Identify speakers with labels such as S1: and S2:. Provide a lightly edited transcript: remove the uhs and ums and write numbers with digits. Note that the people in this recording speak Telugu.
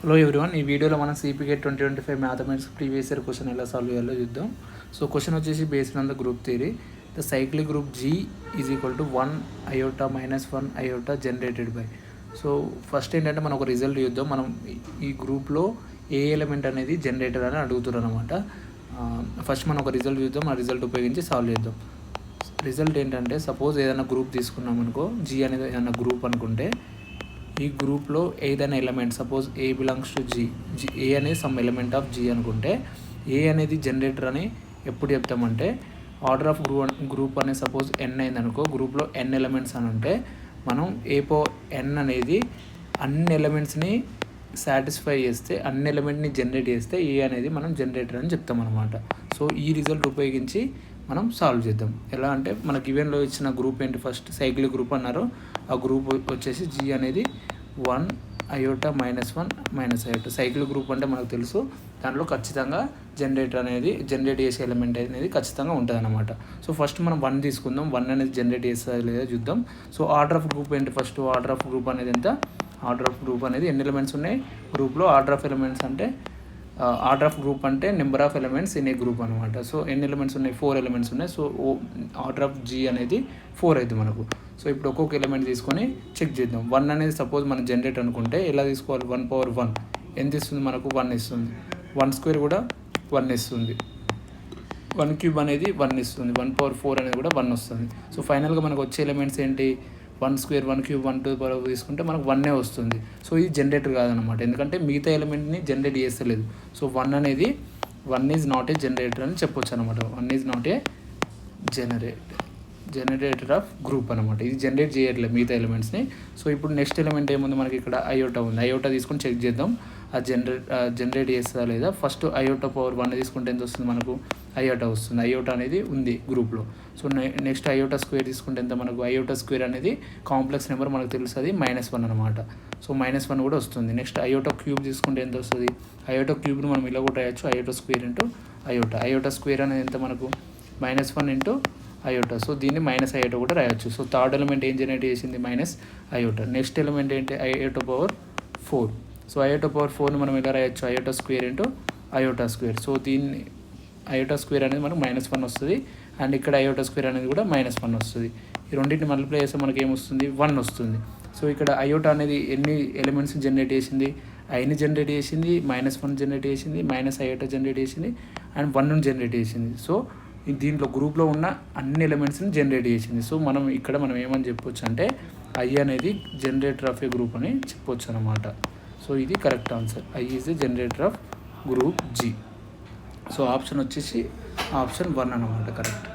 S1: హలో ఎవ్రీవన్, ఈ వీడియోలో మనం CPK 2025 mathematics previous year question ఎలా సాల్వ్ చేయాలో చూద్దాం. సో క్వశ్చన్ వచ్చేసి based on the group theory. The cyclic group G is equal to 1 iota minus 1 iota generated by. So first ఏంటంటే మనం ఒక రిజల్ట్ చూద్దాం. మనం ఈ గ్రూప్లో ఏ ఎలిమెంట్ అనేది జనరేటర్ అని అడుగుతున్నారు అనమాట. ఫస్ట్ మనం ఒక రిజల్ట్ చూద్దాం, ఆ రిజల్ట్ ఉపయోగించి సాల్వ్ చేద్దాం. రిజల్ట్ ఏంటంటే, సపోజ్ ఏదైనా గ్రూప్ తీసుకున్నాం అనుకో, G అనేది ఏదైనా గ్రూప్ అనుకుంటే, ఈ గ్రూప్లో ఏదైనా element, suppose a belongs to G, ఏ అనేది సమ్ ఎలిమెంట్ ఆఫ్ G అనుకుంటే, ఏ అనేది జనరేటర్ అని ఎప్పుడు చెప్తామంటే, ఆర్డర్ ఆఫ్ గ్రూప్ అనేది సపోజ్ n అయింది అనుకో, గ్రూప్లో n ఎలిమెంట్స్ అని ఉంటే మనం n అనేది అన్ని ఎలిమెంట్స్ని సాటిస్ఫై చేస్తే, అన్ని ఎలిమెంట్ని జనరేట్ చేస్తే ఏ అనేది మనం జనరేటర్ అని చెప్తాం అనమాట. సో ఈ రిజల్ట్ ఉపయోగించి మనం సాల్వ్ చేద్దాం. ఎలా అంటే, మనకి ఈవెన్లో ఇచ్చిన గ్రూప్ ఏంటి, ఫస్ట్ సైక్లిక్ గ్రూప్ అన్నారు. ఆ గ్రూప్ వచ్చేసి G అనేది 1 iota minus 1 minus iota. Cyclic group అంటే మనకు తెలుసు, దాంట్లో ఖచ్చితంగా జనరేట్ చేసే ఎలిమెంట్ అనేది ఖచ్చితంగా ఉంటుంది అనమాట. సో ఫస్ట్ మనం 1 తీసుకుందాం. 1 అనేది జనరేట్ చేస్తా లేదా చూద్దాం. సో ఆర్డర్ ఆఫ్ గ్రూప్ ఏంటి, ఫస్ట్ ఆర్డర్ ఆఫ్ గ్రూప్ అనేది ఎంత, ఆర్డర్ ఆఫ్ గ్రూప్ అనేది ఎన్ని ఎలిమెంట్స్ ఉన్నాయి గ్రూప్లో. ఆర్డర్ ఆఫ్ ఎలిమెంట్స్ అంటే ఆర్డర్ ఆఫ్ గ్రూప్ అంటే number of elements in a group అనమాట. సో ఎన్ని ఎలిమెంట్స్ ఉన్నాయి, 4 ఎలిమెంట్స్ ఉన్నాయి. సో ఆర్డర్ ఆఫ్ G అనేది 4 అవుతుంది మనకు. సో ఇప్పుడు ఒక్కొక్క ఎలిమెంట్ తీసుకొని చెక్ చేద్దాం. 1 అనేది సపోజ్ మనం జనరేట్ అనుకుంటే ఎలా తీసుకోవాలి, 1/1 ఎంత ఇస్తుంది మనకు, 1 ఇస్తుంది. 1 స్క్వేర్ కూడా 1 ఇస్తుంది. 1 క్యూబ్ అనేది 1 ఇస్తుంది. 1/4 అనేది కూడా 1 వస్తుంది. సో ఫైనల్గా మనకు వచ్చే ఎలిమెంట్స్ ఏంటి, 1 square 1 cube 1 to the power తీసుకుంటే మనకు 1 వస్తుంది. సో ఇది జనరేటర్ కాదనమాట, ఎందుకంటే మిగతా ఎలిమెంట్ని జనరేట్ చేస్తలేదు. So 1 is not a generator అని చెప్పొచ్చు అనమాట. 1 is not a generator of group అనమాట. ఇది జనరేట్ చేయట్లేదు మిగతా ఎలిమెంట్స్ని. సో ఇప్పుడు నెక్స్ట్ ఎలిమెంట్ ఏముంది మనకి, ఇక్కడ అయోటా ఉంది. అయోటా తీసుకొని చెక్ చేద్దాం, అది జనరేట్ చేస్తుందా లేదా. ఫస్ట్ అయోటా పవర్ 1 తీసుకుంటే ఎంత వస్తుంది మనకు, అయోటా వస్తుంది. అయోటా అనేది ఉంది గ్రూప్లో. సో నెక్స్ట్ అయోటా స్క్వేర్ తీసుకుంటే ఎంత మనకు, అయోటా స్క్వేర్ అనేది కాంప్లెక్స్ నెంబర్ మనకు తెలుస్తుంది, -1 అనమాట. సో -1 కూడా వస్తుంది. నెక్స్ట్ అయోటా క్యూబ్ తీసుకుంటే ఎంత వస్తుంది, అయోటా క్యూబ్ని మనం ఇలా కూడా రాయొచ్చు, iota square into iota. Iota square అనేది ఎంత మనకు, -1 ఇంటూ అయోటా. సో దీన్ని మైనస్ అయోటా కూడా రాయొచ్చు. సో థర్డ్ ఎలిమెంట్ ఏం జనరేట్ చేసింది, మైనస్ అయోటా. నెక్స్ట్ ఎలిమెంట్ ఏంటి, iota power 4. So iota power 4ని మనం ఎలా రాయొచ్చు, iota square into iota square. So దీన్ని అయోటా స్క్వేర్ అనేది మనకు -1 వస్తుంది, అండ్ ఇక్కడ అయోటా స్క్వేర్ అనేది కూడా -1 వస్తుంది. ఈ రెండింటిని మల్టిప్లై చేస్తే మనకి ఏమొస్తుంది, 1 వస్తుంది. సో ఇక్కడ అయోటా అనేది ఎన్ని ఎలిమెంట్స్ జనరేట్ చేసింది, ఐని జనరేట్ చేసింది, -1 జనరేట్ చేసింది, మైనస్ అయోటా జనరేట్ చేసింది, అండ్ 1ని జనరేట్ చేసింది. సో దీంట్లో గ్రూప్లో ఉన్న అన్ని ఎలిమెంట్స్ని జనరేట్ చేసింది. సో మనం ఏమని చెప్పొచ్చు అంటే, ఐ అనేది జనరేటర్ ఆఫ్ ఏ గ్రూప్ అని చెప్పొచ్చు అనమాట. సో ఇది correct answer. I is the generator of group G. So option వచ్చేసి ఆప్షన్ 1 అనమాట కరెక్ట్.